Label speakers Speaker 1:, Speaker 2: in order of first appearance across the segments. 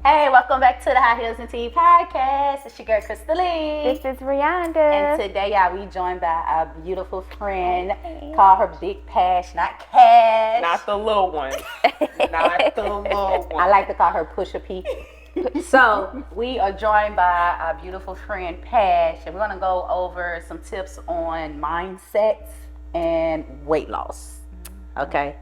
Speaker 1: Hey, welcome back to the High Heels and Tea podcast. It's your girl, Crystal-Lee.
Speaker 2: This is Rihanna.
Speaker 1: And today, y'all, we joined by our beautiful friend. Call her Big Pash, not Cash.
Speaker 3: Not the little one. Not the little one.
Speaker 1: I like to call her Pusha P. So, we are joined by our beautiful friend, Pash, and we're going to go over some tips on mindsets and weight loss. Okay,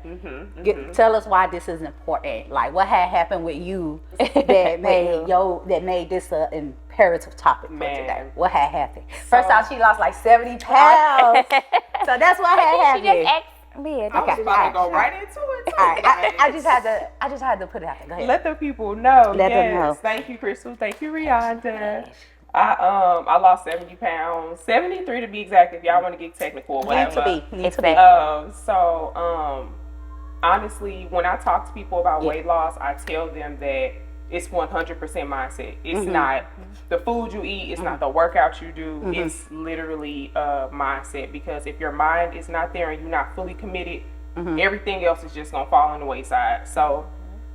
Speaker 1: tell us why this is important. Like, what had happened with you that made this an imperative topic for today? What had happened? First off, she lost like 70 pounds, so that's what had happened.
Speaker 2: She just asked me.
Speaker 3: I was about to go right into it. Too.
Speaker 1: All right, I just had to put it out there. Go ahead.
Speaker 3: Let the people know.
Speaker 1: Let them know.
Speaker 3: Thank you, Crystal. Thank you, Rihanna. I lost 70 pounds, 73 to be exact. If y'all want to get technical, whatever.
Speaker 1: Need to be.
Speaker 3: Honestly, when I talk to people about weight loss, I tell them that it's 100% mindset. It's not the food you eat. It's not the workout you do. It's literally mindset. Because if your mind is not there and you're not fully committed, everything else is just gonna fall on the wayside. So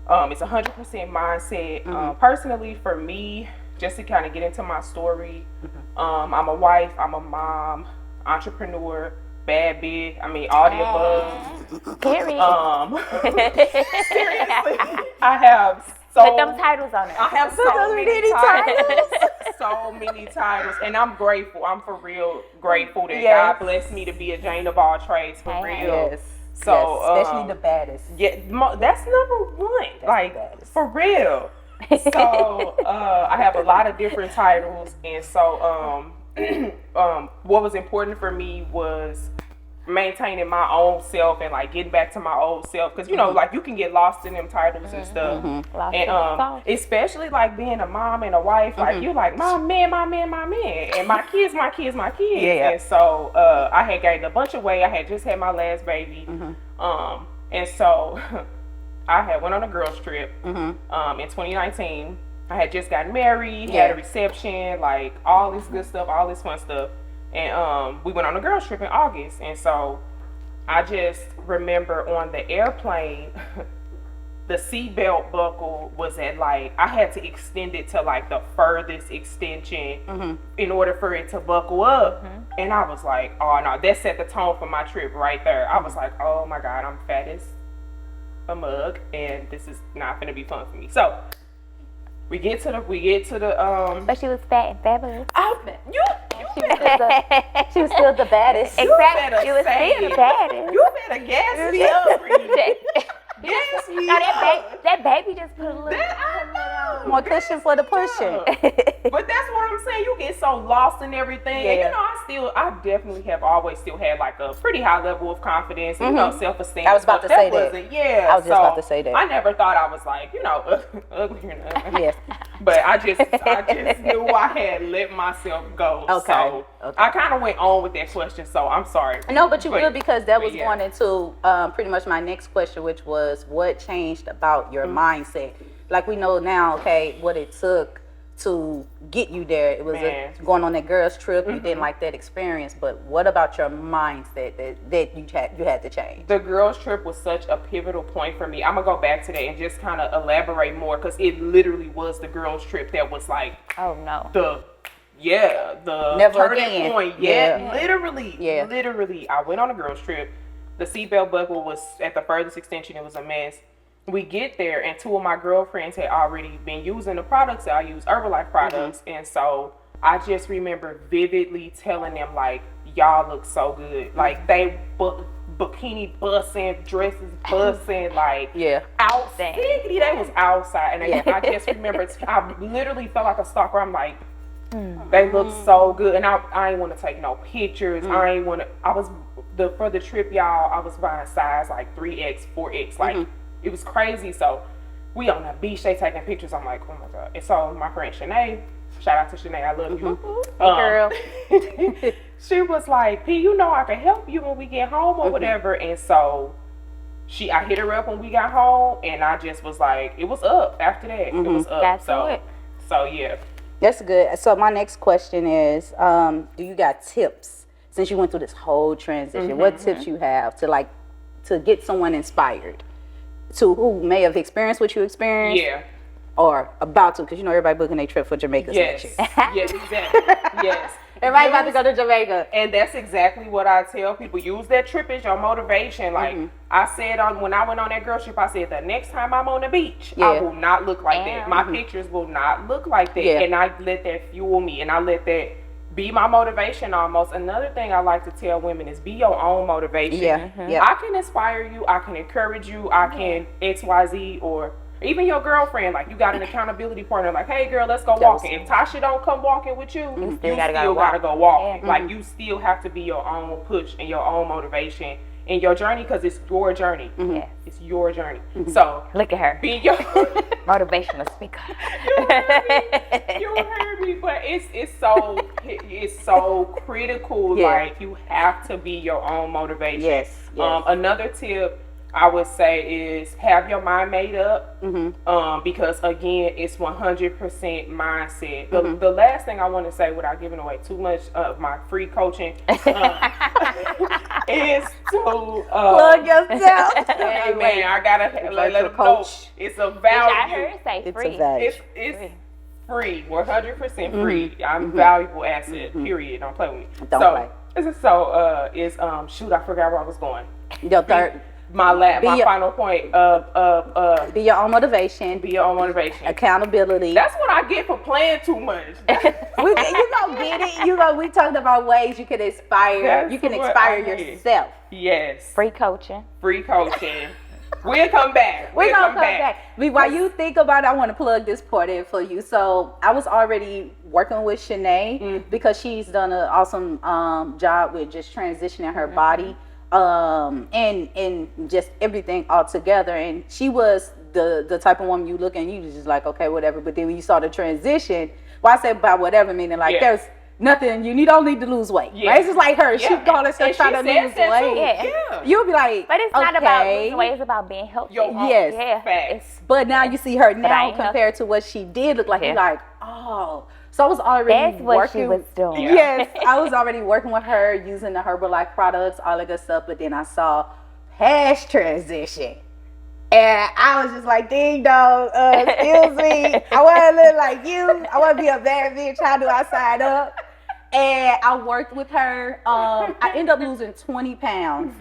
Speaker 3: it's 100% mindset. Personally, for me, just to kind of get into my story, I'm a wife, I'm a mom, entrepreneur, bad bitch. I mean, all the above.
Speaker 2: Period.
Speaker 3: Seriously, I have
Speaker 2: Put them titles on it.
Speaker 3: I have so many titles. So many titles. And I'm grateful. I'm for real grateful that God blessed me to be a Jane of all trades, for real.
Speaker 1: Yes.
Speaker 3: So,
Speaker 1: especially the baddest.
Speaker 3: Yeah, that's number one. Like, for real. So I have a lot of different titles, and so what was important for me was maintaining my own self and like getting back to my old self, because you know, like, you can get lost in them titles and stuff, and especially like being a mom and a wife, like you're like my man, and my kids.
Speaker 1: Yeah.
Speaker 3: And so I had gained a bunch of weight. I had just had my last baby, and so I had went on a girls trip in 2019. I had just gotten married, had a reception, like all this good stuff, all this fun stuff. And we went on a girls trip in August. And so I just remember on the airplane, the seatbelt buckle was at like, I had to extend it to like the furthest extension in order for it to buckle up. And I was like, oh no, that set the tone for my trip right there. I was like, oh my God, I'm fat as a mug, and this is not gonna be fun for me. So we get to the
Speaker 2: But she was fat and fabulous.
Speaker 1: She was still the baddest.
Speaker 2: Exactly. She was still the baddest.
Speaker 3: You better gas me up, Reed. Gas me up.
Speaker 2: That baby just put a little
Speaker 1: More cushion for the pushing.
Speaker 3: But that's what I'm saying. You get so lost in everything. And, you know, I definitely have always still had like a pretty high level of confidence and self-esteem.
Speaker 1: I was about to say that. I was just about to say that.
Speaker 3: I never thought I was like, you know, ugly or nothing.
Speaker 1: Yes.
Speaker 3: But I just knew I had let myself go.
Speaker 1: Okay.
Speaker 3: So I kind of went on with that question. So I'm sorry.
Speaker 1: No, but you good, because that was going into pretty much my next question, which was what changed about your mindset. Like, we know now, okay, what it took to get you there. It was going on that girls trip. You didn't like that experience, but what about your mindset that you had to change?
Speaker 3: The girls trip was such a pivotal point for me. I'm gonna go back to that and just kind of elaborate more, because it literally was the girls trip that was like,
Speaker 2: oh no,
Speaker 3: the
Speaker 1: Never
Speaker 3: turning
Speaker 1: again.
Speaker 3: point. Literally, I went on a girls trip. The seatbelt buckle was at the furthest extension. It was a mess. We get there, and two of my girlfriends had already been using the products that I use, Herbalife products. And so I just remember vividly telling them, like, y'all look so good. Like, they bikini busting, dresses busting, like, outside. They was outside. And I just remember, I literally felt like a stalker. I'm like, they look so good. And I ain't want to take no pictures. For the trip, y'all, I was buying size like 3X, 4X, like, it was crazy. So we on the beach, they taking pictures. I'm like, oh my God. And so my friend Shanae, shout out to Shanae, I love you.
Speaker 1: Girl.
Speaker 3: She was like, P, you know I can help you when we get home or whatever. And so I hit her up when we got home, and I just was like, it was up after that. It was up.
Speaker 2: That's
Speaker 3: so
Speaker 2: it.
Speaker 3: So yeah.
Speaker 1: That's good. So my next question is, do you got tips, since you went through this whole transition? What tips you have to get someone inspired, to who may have experienced what you experienced?
Speaker 3: Yeah.
Speaker 1: or about to, because you know everybody booking their trip for Jamaica
Speaker 3: Yes.
Speaker 1: next year.
Speaker 3: Yes, exactly. Yes.
Speaker 1: Everybody about to go to Jamaica.
Speaker 3: And that's exactly what I tell people. Use that trip as your motivation. Like I said when I went on that girl trip, I said the next time I'm on the beach, I will not look like that. My pictures will not look like that.
Speaker 1: Yeah.
Speaker 3: And I let that fuel me, and I let that be my motivation almost. Another thing I like to tell women is be your own motivation.
Speaker 1: Yeah.
Speaker 3: I can inspire you, I can encourage you, I can XYZ, or even your girlfriend, like you got an accountability partner, like, hey girl, let's go walking. If Tasha don't come walking with you, you still gotta go walking. Like you still have to be your own push and your own motivation in your journey, because it's your journey.
Speaker 2: Yes.
Speaker 3: It's your journey. So
Speaker 2: Look at her.
Speaker 3: be your
Speaker 2: Motivational speaker.
Speaker 3: you heard me, but it's so critical.
Speaker 1: Yeah.
Speaker 3: Like you have to be your own motivation.
Speaker 1: Yes.
Speaker 3: Another tip I would say is have your mind made up. Because again, it's 100% mindset. The last thing I want to say, without giving away too much of my free coaching, is to
Speaker 1: Plug yourself.
Speaker 3: hey man, I gotta let them know
Speaker 1: coach.
Speaker 3: it's a
Speaker 2: I
Speaker 3: value.
Speaker 2: heard say
Speaker 1: It's
Speaker 2: free.
Speaker 1: a value.
Speaker 3: It's free, 100% free. I'm a valuable asset. Period. Don't play with me.
Speaker 1: Don't
Speaker 3: so,
Speaker 1: play.
Speaker 3: Shoot, I forgot where I was going.
Speaker 1: Your third.
Speaker 3: My final point of
Speaker 1: Be your own motivation.
Speaker 3: be your own motivation.
Speaker 1: Accountability.
Speaker 3: That's what I get for playing too much.
Speaker 1: You gonna get it. We talked about ways you can inspire.
Speaker 3: That's
Speaker 1: You can
Speaker 3: what
Speaker 1: inspire
Speaker 3: I get.
Speaker 1: yourself.
Speaker 3: Yes.
Speaker 2: Free coaching.
Speaker 3: Free coaching. We'll come back.
Speaker 1: We're gonna come back. While you think about it, I want to plug this part in for you. So I was already working with Shanae because she's done an awesome job with just transitioning her body and just everything all together. And she was the type of woman you look and you just like, okay, whatever. But then when you saw the transition, well, I said by whatever, meaning like there's nothing, you don't need to lose weight. Right? It's just like her. She called herself trying to lose weight.
Speaker 2: Yeah.
Speaker 1: You'll be like,
Speaker 2: But it's not about losing weight, it's about being healthy.
Speaker 1: Yes.
Speaker 2: Yeah.
Speaker 3: Facts.
Speaker 1: But now you see her now
Speaker 2: ain't
Speaker 1: compared to what she did look like. You're like, oh. So I was already
Speaker 2: That's what
Speaker 1: working.
Speaker 2: she was doing.
Speaker 1: Yes, I was already working with her using the Herbalife products, all that good stuff. But then I saw Pash transition. And I was just like, ding dong, excuse me. I want to look like you. I want to be a bad bitch. How do I sign up? And I worked with her. I ended up losing 20 pounds,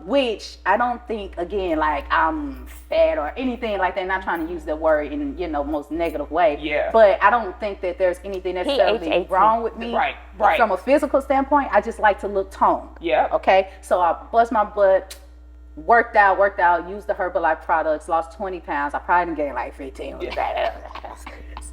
Speaker 1: which I don't think, again, like I'm fat or anything like that. Not trying to use that word in, most negative way.
Speaker 3: Yeah.
Speaker 1: But I don't think that there's anything necessarily wrong with me.
Speaker 3: Right.
Speaker 1: From a physical standpoint, I just like to look toned.
Speaker 3: Yeah.
Speaker 1: Okay. So I bust my butt. Worked out, used the Herbalife products, lost 20 pounds. I probably didn't gain like 15.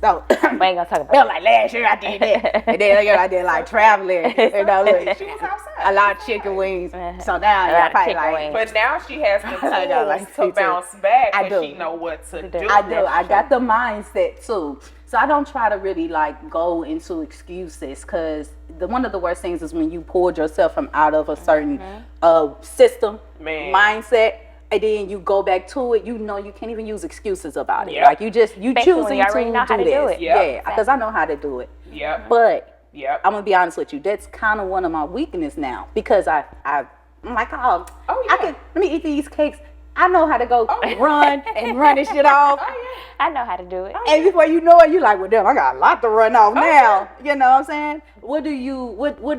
Speaker 1: So,
Speaker 2: We ain't gonna talk about
Speaker 1: felt like last year I did that. And then I did like traveling. Look,
Speaker 3: She was outside.
Speaker 1: a lot of chicken wings. So now
Speaker 2: lot
Speaker 1: I
Speaker 2: of
Speaker 1: probably
Speaker 2: chicken
Speaker 1: like,
Speaker 2: wings.
Speaker 3: But now she has the
Speaker 1: I know, like,
Speaker 3: tools to
Speaker 1: me too.
Speaker 3: bounce back,
Speaker 1: I
Speaker 3: because
Speaker 1: do.
Speaker 3: she know what to do.
Speaker 1: I do. I got the mindset too. So I don't try to really like go into excuses, because one of the worst things is when you pulled yourself from out of a certain system, mindset, and then you go back to it. You can't even use excuses about it.
Speaker 3: Yep.
Speaker 1: Like you
Speaker 2: Especially
Speaker 1: choosing
Speaker 2: when you already know how to
Speaker 1: do
Speaker 2: do
Speaker 1: this.
Speaker 2: it.
Speaker 1: Yeah, because I know how to do it.
Speaker 3: Yep.
Speaker 1: But
Speaker 3: Yep.
Speaker 1: I'm gonna be honest with you. That's kind of one of my weaknesses now, because I'm like,
Speaker 3: Oh, yeah.
Speaker 1: let me eat these cakes. I know how to go run and run this shit off.
Speaker 2: I know how to do it.
Speaker 1: And before you know it, you're like, well, damn, I got a lot to run off now. You know what I'm saying? What do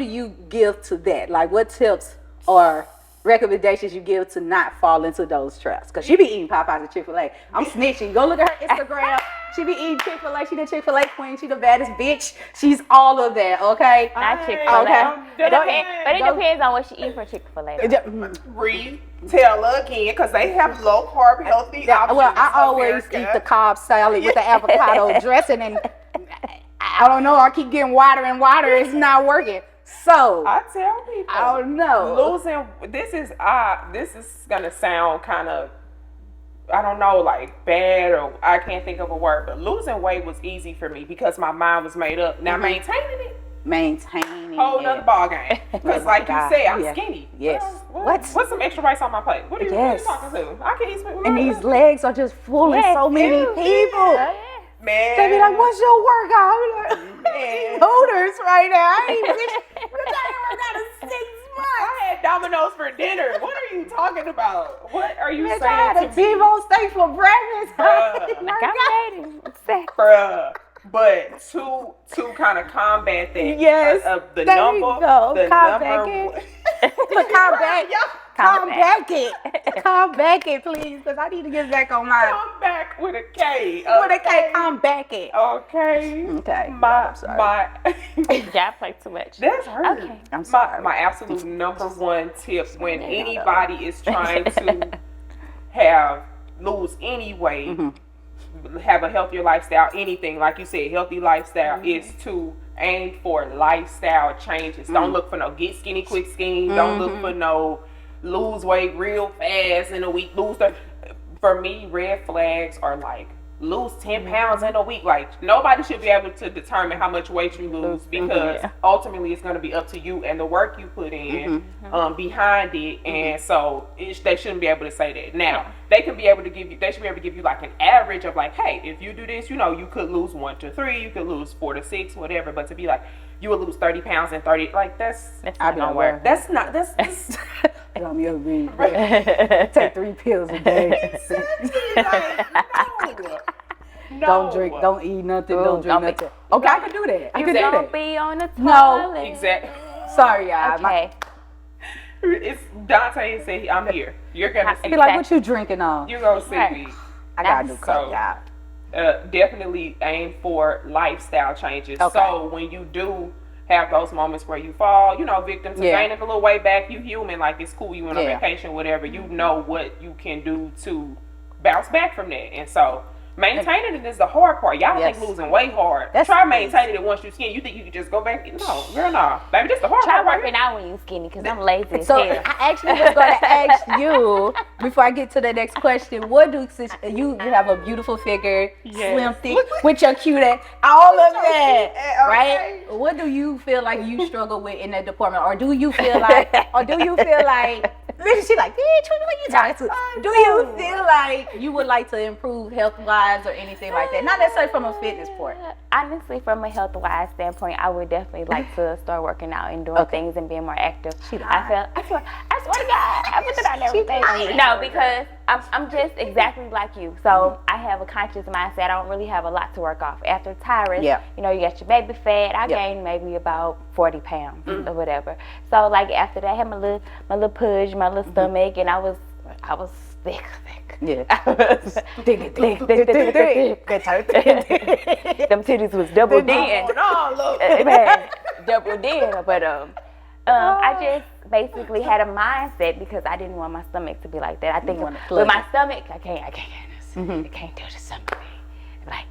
Speaker 1: you give to that? Like, what tips or recommendations you give to not fall into those traps? Because she be eating Popeyes and Chick-fil-A. I'm snitching. Go look at her Instagram. She be eating Chick-fil-A. She the Chick-fil-A queen. She the baddest bitch. She's all of that, okay?
Speaker 2: Not Chick-fil-A.
Speaker 1: Okay.
Speaker 2: But it depends on what she eat for Chick-fil-A.
Speaker 3: Retell again, because they have low carb, healthy options.
Speaker 1: Well, I always eat the Cobb salad with the avocado dressing, and I don't know. I keep getting wider and wider. It's not working. So
Speaker 3: I tell people,
Speaker 1: I don't know.
Speaker 3: Losing. This is gonna sound kind of, I don't know, like bad, or I can't think of a word. But losing weight was easy for me because my mind was made up. Now maintaining whole nother ball game. Because like you said, I'm skinny.
Speaker 1: Yes.
Speaker 3: What's some extra rice on my plate? What are you talking to? I can eat
Speaker 1: and these legs are just fooling so many people.
Speaker 3: Man.
Speaker 1: They be like, what's your workout? I be like, hooters right now. I ain't worked out in 6 months.
Speaker 3: I had Domino's for dinner. What are you talking about? What are you
Speaker 1: Bitch, I
Speaker 3: saying
Speaker 1: had a
Speaker 3: to me?
Speaker 1: T-bone steak for breakfast.
Speaker 2: Accommodating. Exactly.
Speaker 3: Bruh. But to kind of combat that,
Speaker 1: Yes,
Speaker 3: the
Speaker 1: there
Speaker 3: number,
Speaker 1: you go.
Speaker 3: the
Speaker 1: Combat
Speaker 3: number,
Speaker 1: Come back it, please, because I need to get back on my
Speaker 3: come back with a K.
Speaker 1: with a K. Come back it.
Speaker 3: Okay.
Speaker 1: Okay.
Speaker 3: My
Speaker 2: Y'all play too much.
Speaker 3: that's her.
Speaker 2: Okay.
Speaker 1: I'm sorry.
Speaker 3: My absolute number one tip when anybody is trying to lose any weight, have a healthier lifestyle, anything, like you said, healthy lifestyle is to aim for lifestyle changes. Don't look for no get skinny quick scheme. Don't look for no lose weight real fast in a week. For me, red flags are like lose 10 pounds in a week. Like nobody should be able to determine how much weight you lose because ultimately it's going to be up to you and the work you put in behind it. And so they shouldn't be able to say that. Now they should be able to give you like an average of like, hey, if you do this, you could lose 1 to 3, you could lose 4 to 6, whatever. But to be like, you will lose 30 pounds in 30, like that's
Speaker 1: I'd be
Speaker 3: not
Speaker 1: like,
Speaker 3: work. That's
Speaker 1: Don't you agree? Take 3 pills a day.
Speaker 3: No.
Speaker 1: Don't drink. Don't eat nothing. Don't drink nothing. Okay, I can do that. I can do
Speaker 2: Don't
Speaker 1: that.
Speaker 2: be on the toilet.
Speaker 1: No.
Speaker 3: Exactly.
Speaker 1: Sorry, y'all.
Speaker 2: Okay.
Speaker 3: It's Dante said I'm here. You're gonna see.
Speaker 1: Be like, what you drinking on?
Speaker 3: You gonna see
Speaker 2: Right.
Speaker 3: me.
Speaker 1: I gotta do
Speaker 3: So,
Speaker 1: coke, y'all.
Speaker 3: Definitely aim for lifestyle changes.
Speaker 1: Okay.
Speaker 3: So when you do have those moments where you fall, victim to gaining a little weight back, you human. Like it's cool. You on a vacation, whatever. You know what you can do to bounce back from that, and so. Maintaining it is the hard part. Y'all think losing weight hard. Try maintaining it once you're skinny. You think you can just go back? No, girl, no. Baby, this the hard
Speaker 2: Try
Speaker 3: part.
Speaker 2: working out when you skinny because I'm lazy as
Speaker 1: So
Speaker 2: hell.
Speaker 1: I actually was going to ask you before I get to the next question. What do you have a beautiful figure, slim, thick, with your cute ass, all of that, right? What do you feel like you struggle with in that department, or do you feel like, she like, bitch, who are you talking to? Do you feel like you would like to improve health-wise or anything like that? Not necessarily from a fitness part.
Speaker 2: Honestly, from a health-wise standpoint, I would definitely like to start working out and doing things and being more active. I swear to God, I put it on everything. No, because I'm just exactly like you. So I have a conscious mindset. I don't really have a lot to work off. After Tyrus, you got your baby fat. I gained maybe about 40 pounds or whatever. So like after that, I had my little pudge, my little stomach, and I was thick.
Speaker 1: Yeah.
Speaker 2: Thick. Them titties was double D. Double D. But I just basically had a mindset because I didn't want my stomach to be like that. I think with my stomach, I can't do the stomach thing. Like,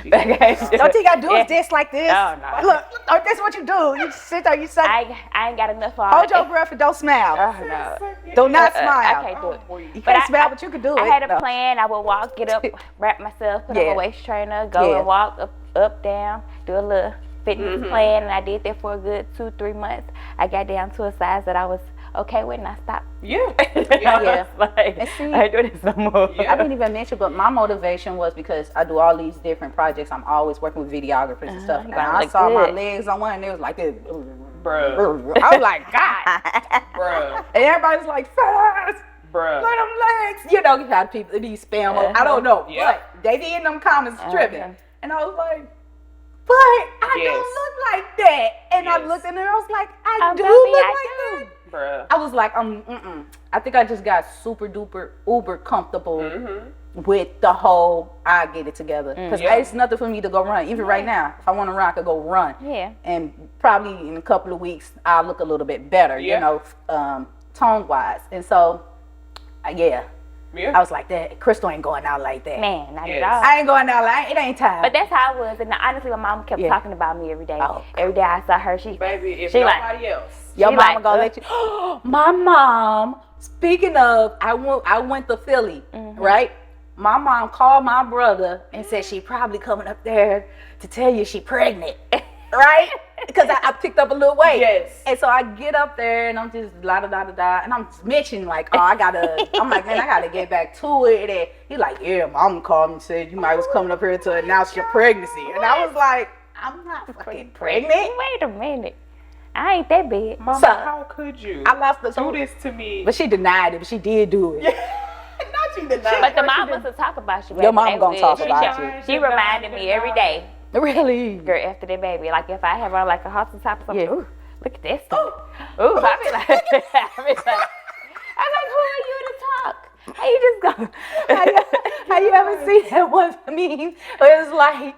Speaker 1: don't you gotta do it just like this?
Speaker 2: No.
Speaker 1: Look, that's what you do. You sit there, you say,
Speaker 2: I ain't got enough for
Speaker 1: hold your breath and don't smile.
Speaker 2: No.
Speaker 1: Do not smile.
Speaker 2: I can't do it.
Speaker 1: You can't smile, but you can do it.
Speaker 2: I had a plan. I would walk, get up, wrap myself, put on a waist trainer, go and walk up, down, do a little fitness plan, and I did that for a good 2-3 months. I got down to a size that I was okay with, and I stopped.
Speaker 1: And see,
Speaker 2: I ain't doing this no more.
Speaker 1: I didn't even mention, but my motivation was because I do all these different projects. I'm always working with videographers and stuff. And I saw my legs on one, and it was like this.
Speaker 3: Bruh.
Speaker 1: I was like, God.
Speaker 3: Bruh.
Speaker 1: And everybody's like, fast.
Speaker 3: Bruh.
Speaker 1: Look at them legs. You know, you have people, these spam. I don't know.
Speaker 3: Yeah.
Speaker 1: But they be in them comments tripping. And I was like, but I don't look like that. And I looked in there, I was like, I do look like that.
Speaker 3: Bruh.
Speaker 1: I was like, I think I just got super duper uber comfortable with the whole I get it together. Because it's nothing for me to go run. Even right now, if I want to run, I could go run.
Speaker 2: Yeah.
Speaker 1: And probably in a couple of weeks, I'll look a little bit better, tone wise. And so, I was like, that Crystal ain't going out like that.
Speaker 2: Man, not at all.
Speaker 1: I ain't going out like it ain't time.
Speaker 2: But that's how I was. And honestly, my mom kept talking about me every day. Every day I saw her,
Speaker 3: baby, if
Speaker 2: she
Speaker 3: nobody else.
Speaker 1: Your mama
Speaker 2: like,
Speaker 1: gonna let you. My mom, speaking of, I went to Philly, right? My mom called my brother and said she probably coming up there to tell you she pregnant, right? Because I picked up a little weight.
Speaker 3: Yes.
Speaker 1: And so I get up there and I'm just la-da-da-da-da. And I'm mentioning like, I'm like, man, I gotta get back to it. And he's like, yeah, mom called me and said you might was coming up here to announce your pregnancy. And I was like, I'm not fucking pregnant.
Speaker 2: Wait a minute. I ain't that big.
Speaker 3: Mama,
Speaker 1: So,
Speaker 3: how could you?
Speaker 1: I lost the
Speaker 3: do this to me.
Speaker 1: But she denied it, but she did do it.
Speaker 3: Not you denied.
Speaker 2: But the mom was to talk about you, baby.
Speaker 1: Your mom
Speaker 2: They
Speaker 1: gonna
Speaker 2: would.
Speaker 1: talk
Speaker 2: She
Speaker 1: about
Speaker 2: just-
Speaker 1: you.
Speaker 2: She reminded me every day.
Speaker 1: Really?
Speaker 2: Girl, after that baby, like if I have on like a halter top or something,
Speaker 1: Yeah.
Speaker 2: ooh, look at this. Ooh, I be like, I'm like, who are you to talk? How you just go?
Speaker 1: How you ever see that one meme where it's like,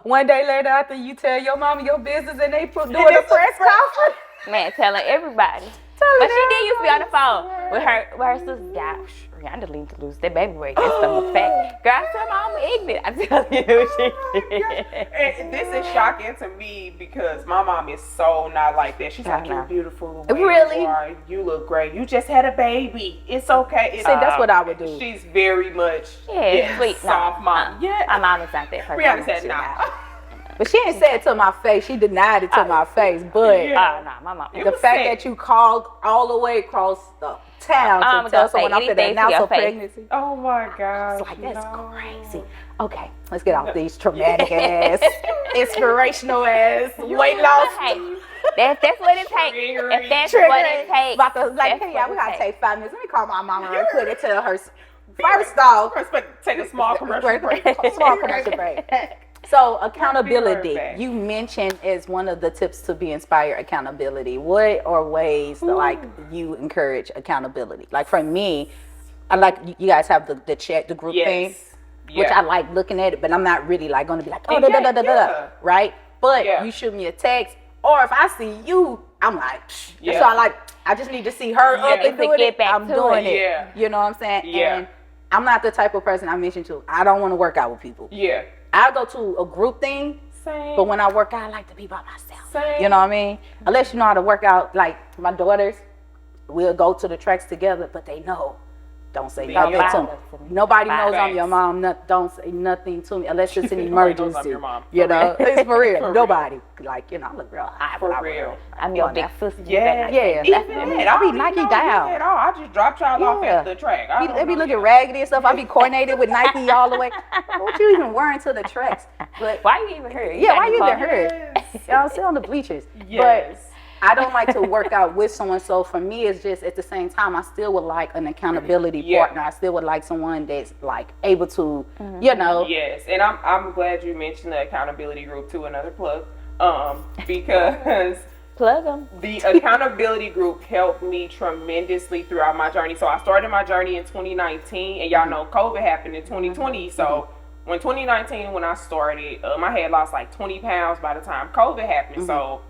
Speaker 1: one day later after you tell your mama your business and they doing a press conference?
Speaker 2: Man, telling everybody. But she did used to be on the phone with her sister. Yeah, Rihanna need to lose that baby weight. That's the fact. Girl, I tell my mama ignorant. I tell you,
Speaker 3: And this is shocking to me because my mom is so not like that. She's like, you're beautiful. the way
Speaker 1: Really?
Speaker 3: You are. You look great. You just had a baby. It's okay.
Speaker 1: See, that's what I would do.
Speaker 3: She's very much
Speaker 2: sweet.
Speaker 3: soft mom. Yeah.
Speaker 2: My mom is not that person.
Speaker 3: Rihanna said nah.
Speaker 1: But she didn't say it to my face. She denied it to my face. But
Speaker 2: Oh, no, my mom.
Speaker 3: You
Speaker 1: the
Speaker 3: was
Speaker 1: fact
Speaker 3: sick.
Speaker 1: that you called all the way across the town
Speaker 2: I'm
Speaker 1: to tell
Speaker 2: gonna say
Speaker 1: someone I'm going to
Speaker 2: anything to
Speaker 1: announce
Speaker 2: your
Speaker 1: a
Speaker 2: face.
Speaker 1: pregnancy.
Speaker 3: Oh my gosh.
Speaker 1: It's like, that's crazy. Okay, let's get off these traumatic ass, inspirational ass weight loss.
Speaker 2: Hey, that's what it takes. If that's
Speaker 1: Triggering.
Speaker 2: what it takes.
Speaker 1: About to, like,
Speaker 2: that's
Speaker 1: hey,
Speaker 2: what
Speaker 1: we
Speaker 2: it
Speaker 1: got to
Speaker 2: takes.
Speaker 1: take 5 minutes. Let me call my mama real quick and tell her. First off,
Speaker 3: Take a small commercial break.
Speaker 1: small commercial break. So accountability,
Speaker 3: back.
Speaker 1: you mentioned as one of the tips to be inspired accountability. What are ways that like you encourage accountability? Like for me, I like you guys have the chat, the group thing, which
Speaker 3: Yeah.
Speaker 1: I like looking at it, but I'm not really like going to be like, oh,
Speaker 3: Yeah.
Speaker 1: right? But
Speaker 3: Yeah.
Speaker 1: you shoot me a text, or if I see you, I'm like, psh.
Speaker 3: Yeah.
Speaker 1: So I just need to see her up
Speaker 3: Yeah.
Speaker 1: and doing
Speaker 2: Get
Speaker 1: it.
Speaker 2: back
Speaker 1: I'm
Speaker 2: to
Speaker 1: doing
Speaker 2: it.
Speaker 1: it.
Speaker 3: Yeah.
Speaker 1: You know what I'm saying?
Speaker 3: Yeah.
Speaker 1: And I'm not the type of person I mentioned to. I don't want to work out with people.
Speaker 3: Yeah.
Speaker 1: I'll go to a group thing,
Speaker 3: Same.
Speaker 1: but when I work out, I like to be by myself.
Speaker 3: Same.
Speaker 1: You know what I mean? Unless you know how to work out, like my daughters, we'll go to the tracks together, but they know. Don't say
Speaker 3: Be
Speaker 1: nothing
Speaker 3: your
Speaker 1: to
Speaker 3: mom.
Speaker 1: me. Nobody knows I'm
Speaker 3: Facts.
Speaker 1: your mom. Don't say nothing to me unless it's an
Speaker 3: Nobody knows
Speaker 1: emergency.
Speaker 3: I'm your mom.
Speaker 1: You know, it's for real.
Speaker 3: For real.
Speaker 1: Nobody. Like, I look real high.
Speaker 3: For
Speaker 1: when I
Speaker 3: real.
Speaker 1: work.
Speaker 2: I'm your
Speaker 1: on
Speaker 2: big
Speaker 1: that.
Speaker 2: sister.
Speaker 3: Yeah.
Speaker 1: Yeah.
Speaker 3: Even that,
Speaker 1: I be
Speaker 3: don't
Speaker 1: Nike
Speaker 3: even know
Speaker 1: down.
Speaker 3: you at all. I just dropped y'all off
Speaker 1: Yeah.
Speaker 3: at the track.
Speaker 1: They be looking raggedy and stuff. I be coordinated with Nike all the way. What you even wearing to the tracks? But
Speaker 2: Why you even here?
Speaker 1: yeah, why you even
Speaker 2: got
Speaker 1: here?
Speaker 3: Yes.
Speaker 1: Y'all sit on the bleachers.
Speaker 3: Yes.
Speaker 1: But I don't like to work out with someone. So for me, it's just at the same time, I still would like an accountability
Speaker 3: Yeah.
Speaker 1: partner. I still would like someone that's like able to, you know.
Speaker 3: Yes, and I'm glad you mentioned the accountability group too. Another plug, because
Speaker 2: Plug them.
Speaker 3: the accountability group helped me tremendously throughout my journey. So I started my journey in 2019, and y'all know COVID happened in 2020. So when 2019, when I started, I had lost like 20 pounds by the time COVID happened. So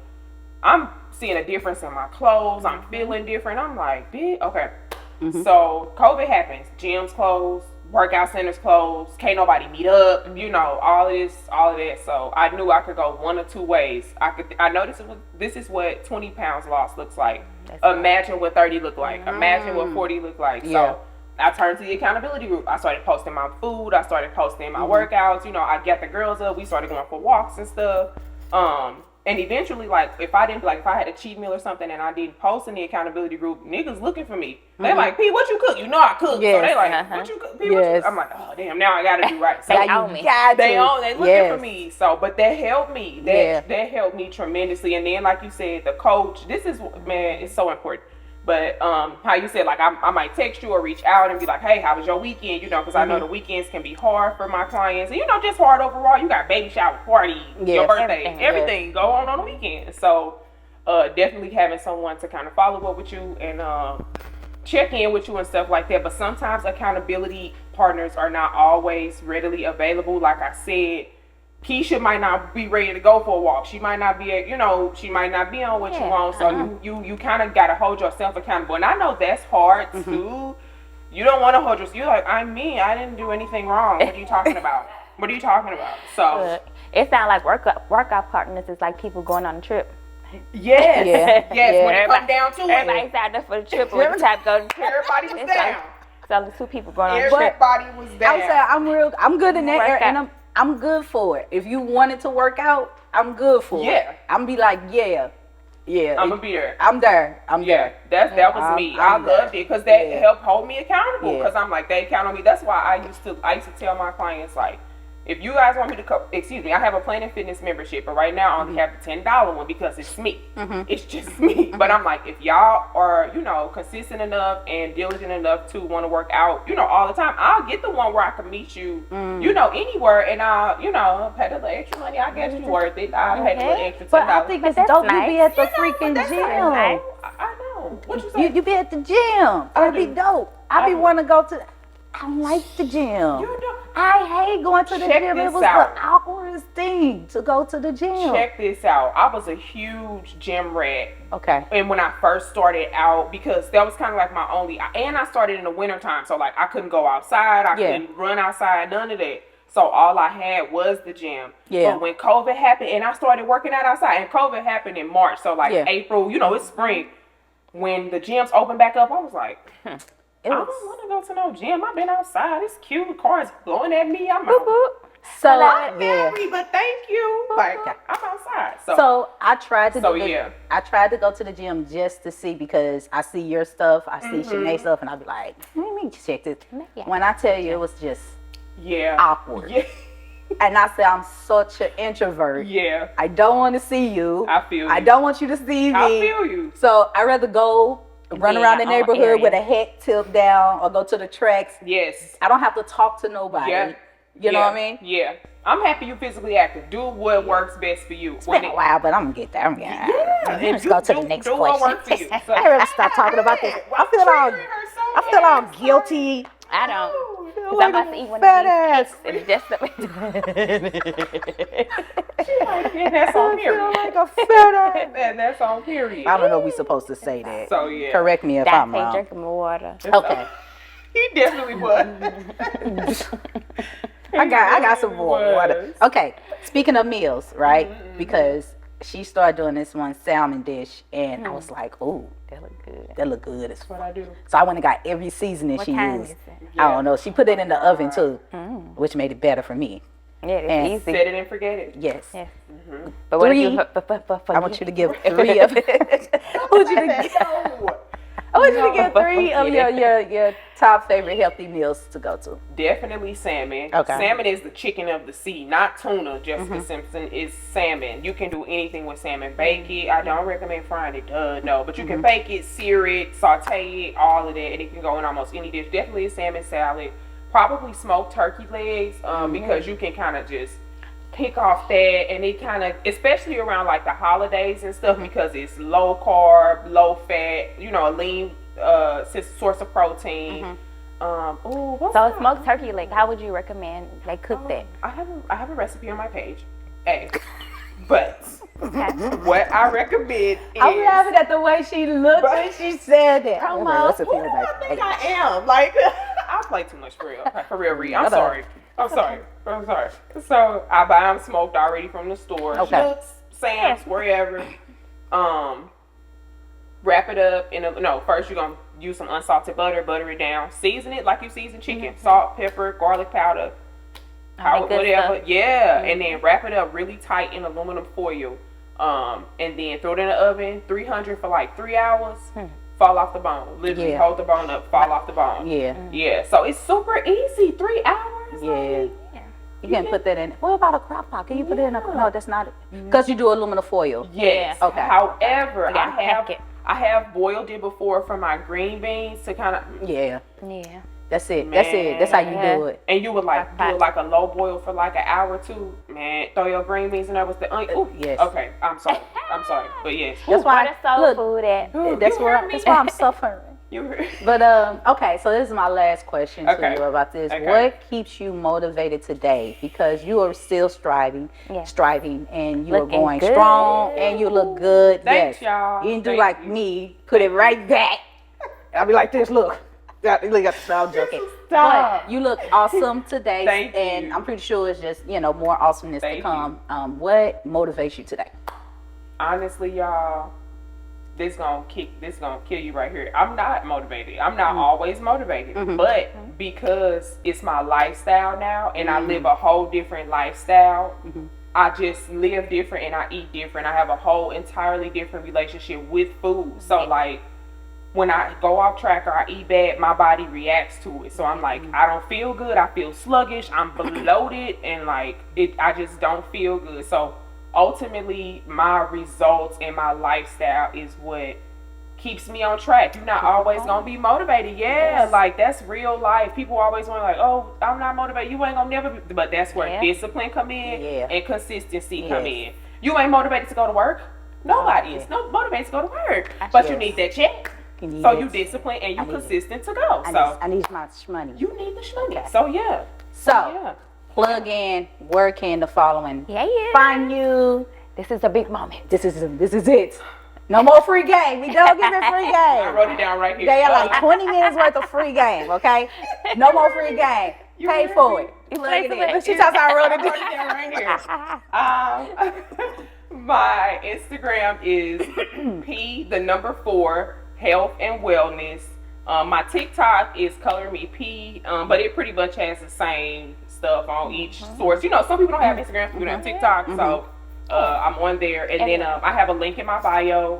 Speaker 3: I'm seeing a difference in my clothes. I'm feeling different. I'm like, bitch, okay. So COVID happens. Gyms closed. Workout centers closed. Can't nobody meet up. You know, all of that. So I knew I could go one or two ways. I know this is what 20 pounds lost looks like. Imagine what 30 look like. Imagine what 40 look like.
Speaker 1: Yeah.
Speaker 3: So I turned to the accountability group. I started posting my food. I started posting my workouts. You know, I got the girls up. We started going for walks and stuff. And eventually, like, if I had a cheat meal or something and I didn't post in the accountability group, niggas looking for me. They like, P, what you cook? You know I cook.
Speaker 1: Yes.
Speaker 3: So they like, what you cook? P, what you
Speaker 1: Yes.
Speaker 3: cook? I'm like, oh, damn, now I got to do right. So
Speaker 2: They
Speaker 1: Now
Speaker 2: own
Speaker 1: you
Speaker 2: me.
Speaker 1: got
Speaker 3: they
Speaker 1: to.
Speaker 3: looking
Speaker 1: Yes.
Speaker 3: for me. So, but that helped me. That helped me tremendously. And then, like you said, the coach, this is, man, it's so important. But how you said, like, I might text you or reach out and be like, hey, how was your weekend? You know, because I know the weekends can be hard for my clients. And, you know, just hard overall. You got baby shower, party, your
Speaker 1: Yes.
Speaker 3: birthday, everything go on the weekend. So definitely having someone to kind of follow up with you and check in with you and stuff like that. But sometimes accountability partners are not always readily available. Like I said, Keisha might not be ready to go for a walk. She might not be, she might not be on what you want. So you kind of got to hold yourself accountable. And I know that's hard too. You don't want to hold yourself. You're like, I didn't do anything wrong. What are you talking about? What are you talking about? So
Speaker 2: It sounds like workout partners is like people going on a trip.
Speaker 3: yes,
Speaker 1: Yeah.
Speaker 3: yes. When it
Speaker 2: Everybody-
Speaker 3: come down to
Speaker 2: Everybody
Speaker 3: it,
Speaker 2: signed up for the trip, or the time to go to the trip.
Speaker 3: everybody was
Speaker 2: It's
Speaker 3: down.
Speaker 2: like, it's only two people going on a trip.
Speaker 3: Everybody was
Speaker 1: I would say
Speaker 3: down.
Speaker 1: I'm good in that
Speaker 2: Work
Speaker 1: area, and
Speaker 2: out.
Speaker 1: I'm good for it. If you wanted to work out, I'm good for
Speaker 3: Yeah.
Speaker 1: it. I'm be like, yeah.
Speaker 3: I'm gonna be there.
Speaker 1: I'm there. I'm
Speaker 3: Yeah,
Speaker 1: there.
Speaker 3: that was me. I
Speaker 1: I'm
Speaker 3: loved
Speaker 1: there.
Speaker 3: it because that
Speaker 1: Yeah.
Speaker 3: helped hold me accountable.
Speaker 1: Yeah.
Speaker 3: Because I'm like, they count on me. That's why I used to tell my clients, like, If you guys want me to I have a Planet Fitness membership, but right now I only have the $10 one because it's me. It's just me. But I'm like, if y'all are, consistent enough and diligent enough to want to work out, all the time, I'll get the one where I can meet you, anywhere, and I'll, pay the little extra money. I guess you worth it. I'll pay the little extra $10.
Speaker 1: But I think it's dope. You be at the freaking gym.
Speaker 3: I know. What you say?
Speaker 1: You be at the gym. It'd be dope. I be want to go to. I like the gym.
Speaker 3: You do.
Speaker 1: I hate going to the
Speaker 3: Check
Speaker 1: gym.
Speaker 3: this
Speaker 1: It was
Speaker 3: out.
Speaker 1: the awkwardest thing to go to the gym.
Speaker 3: Check this out. I was a huge gym rat.
Speaker 1: Okay.
Speaker 3: And when I first started out, because that was kind of like my only, and I started in the wintertime. So like I couldn't go outside. I couldn't run outside, none of that. So all I had was the gym.
Speaker 1: Yeah.
Speaker 3: But when COVID happened and I started working out outside, and COVID happened in March. So like April, it's spring. When the gyms opened back up, I was like, I don't want to go to no gym. I've been outside. It's cute. The cars blowing at me. I'm out.
Speaker 1: So
Speaker 3: I'm married, but thank you. Like I'm outside.
Speaker 1: So I tried to.
Speaker 3: So
Speaker 1: I tried to go to the gym just to see, because I see your stuff, I see Shanae's stuff, and I'll be like, let me check this. When I tell you, it was just awkward.
Speaker 3: Yeah.
Speaker 1: And I said, I'm such an introvert.
Speaker 3: Yeah.
Speaker 1: I don't want to see you.
Speaker 3: I feel you.
Speaker 1: I don't want you to see me.
Speaker 3: I feel you.
Speaker 1: So I'd rather go run around the neighborhood with a hat tipped down, or go to the tracks.
Speaker 3: Yes.
Speaker 1: I don't have to talk to nobody.
Speaker 3: Yeah.
Speaker 1: You know what I mean?
Speaker 3: Yeah. I'm happy you're physically active. Do what works best for you.
Speaker 1: It's been a while, but I'm going to get there. Let's go to the next
Speaker 3: do
Speaker 1: question.
Speaker 3: what works for you. So,
Speaker 1: I rather stop talking about this. I feel all guilty.
Speaker 2: I don't. Because
Speaker 1: Like
Speaker 2: I'm about to eat one
Speaker 1: fat
Speaker 2: of
Speaker 1: ass.
Speaker 2: these cakes and it's just
Speaker 3: that's on period.
Speaker 1: Like a fat ass.
Speaker 3: And that's on period.
Speaker 1: I don't know if we're supposed to say that.
Speaker 3: So yeah.
Speaker 1: Correct me if I'm
Speaker 2: Dante
Speaker 1: wrong.
Speaker 2: drinking more water.
Speaker 1: Okay.
Speaker 3: He definitely was.
Speaker 1: I got some more water. Okay. Speaking of meals, right? Because she started doing this one salmon dish, and I was like, "Ooh,
Speaker 2: That look good.
Speaker 1: that look good."
Speaker 3: That's what I do.
Speaker 1: So I went and got every seasoning
Speaker 2: What
Speaker 1: she
Speaker 2: kind
Speaker 1: used.
Speaker 2: is it?
Speaker 1: I don't know. She put it in the oven too, which made it better for me.
Speaker 2: Yeah, it's
Speaker 1: And
Speaker 2: easy.
Speaker 3: Set it and forget it.
Speaker 1: Yes.
Speaker 2: Yes. But what if you
Speaker 1: I want you to give 3 of it. I want you to give, I want you to give 3 of your top favorite healthy meals to go to.
Speaker 3: Definitely salmon.
Speaker 1: Okay.
Speaker 3: Salmon is the chicken of the sea, not tuna. Jessica Simpson is salmon. You can do anything with salmon. Bake it. I don't recommend frying it. No. But you can bake it, sear it, saute it, all of that. And it can go in almost any dish. Definitely a salmon salad. Probably smoked turkey legs because you can kind of just pick off that, and it kind of, especially around like the holidays and stuff, because it's low carb, low fat, a lean source of protein.
Speaker 2: So smoked turkey leg, how would you recommend they cook that?
Speaker 3: I have a recipe on my page. But what I recommend is,
Speaker 1: I'm laughing at the way she looked when she said that.
Speaker 2: Promo.
Speaker 1: I
Speaker 3: I think I am. Like, I play too much for real. I'm sorry. So I buy them smoked already from the store.
Speaker 1: Okay.
Speaker 3: Schnucks, Sam's, wherever. Wrap it up first you're gonna use some unsalted butter it down, season it like you season chicken, salt, pepper, garlic powder, whatever. And then wrap it up really tight in aluminum foil. And then throw it in the oven, 300 for like 3 hours. Fall off the bone. Literally hold the bone up, fall off the bone. Yeah. So it's super easy. 3 hours.
Speaker 1: Yeah. You can put that in. What about a crock pot? Can you put it in a? No, that's not it. Because you do aluminum foil.
Speaker 3: Yes.
Speaker 1: Okay.
Speaker 3: However, I have boiled it before for my green beans to kind of.
Speaker 1: Yeah. That's it.
Speaker 3: Man.
Speaker 1: That's how you do it.
Speaker 3: And you would do it like a low boil for like an hour or two. Man, throw your green beans in there with the
Speaker 1: yes.
Speaker 3: Okay, I'm sorry. But yes.
Speaker 1: That's why.
Speaker 2: Where the soul food at?
Speaker 1: That's why I'm suffering.
Speaker 3: You heard.
Speaker 1: But okay, so this is my last question to you about this.
Speaker 3: Okay.
Speaker 1: What keeps you motivated today? Because you are still striving, and you are going
Speaker 2: good.
Speaker 1: strong, and you look good.
Speaker 3: Thanks, y'all.
Speaker 1: You didn't do
Speaker 3: Thank
Speaker 1: like
Speaker 3: you.
Speaker 1: me, put it right back. I'll be like this. Look, I'm joking.
Speaker 3: Stop.
Speaker 1: But you look awesome today,
Speaker 3: Thank
Speaker 1: and
Speaker 3: you.
Speaker 1: I'm pretty sure it's just more awesomeness
Speaker 3: Thank
Speaker 1: to come. What motivates you today?
Speaker 3: Honestly, y'all, this gonna kill you right here. I'm not motivated. I'm not always motivated, but because it's my lifestyle now, and I live a whole different lifestyle, I just live different and I eat different. I have a whole entirely different relationship with food. So like, when I go off track or I eat bad, my body reacts to it. So I'm like, I don't feel good. I feel sluggish. I'm bloated, and like I just don't feel good. So ultimately, my results and my lifestyle is what keeps me on track. You're not always gonna be motivated. Yeah, like that's real life. People always want like, oh, I'm not motivated. You ain't gonna never be. But that's where discipline come in and consistency come in. You ain't motivated to go to work. Nobody is motivated to go to work. But you need that check. So you disciplined and you consistent to go.
Speaker 1: I need my money.
Speaker 3: You need the money. So yeah.
Speaker 1: So plug in, work in the following.
Speaker 2: Yeah.
Speaker 1: Find you.
Speaker 2: This is a big moment.
Speaker 1: This is it. No more free game. We don't give it free game.
Speaker 3: I wrote it down right here.
Speaker 1: They are like 20 minutes worth of free game, okay? No more free game. Pay for it. Plug it in. She talks I wrote it
Speaker 3: down right here. My Instagram is P4 health and wellness. My TikTok is color me P, but it pretty much has the same stuff on each source. You know, some people don't have Instagram, some people don't have TikTok, so I'm on there. And then I have a link in my bio.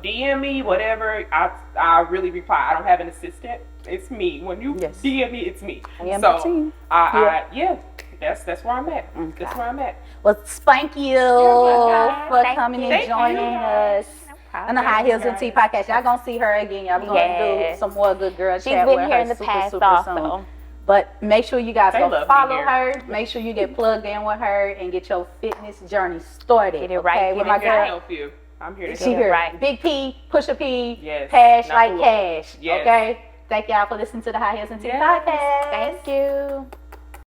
Speaker 3: DM me, whatever. I really reply. I don't have an assistant. It's me. When you DM me, it's me.
Speaker 1: I am the team.
Speaker 3: That's where I'm at. Okay. That's where I'm at.
Speaker 1: Well, thank you for coming and joining us on the High Heels and Tea podcast. Y'all gonna see her again. Y'all gonna do some more good girl chat with her.
Speaker 2: She's been here in the past also.
Speaker 1: Soon. But make sure you guys go follow her. Make sure you get plugged in with her and get your fitness journey started.
Speaker 2: Get it right.
Speaker 1: With my girl.
Speaker 3: Help you. I'm here to
Speaker 1: She
Speaker 3: help.
Speaker 1: here.
Speaker 2: Right.
Speaker 1: Big P, push a P,
Speaker 3: yes.
Speaker 1: Pash like cash.
Speaker 3: Yes.
Speaker 1: Okay. Thank y'all for listening to the High Heels and Tea podcast.
Speaker 2: Thank you.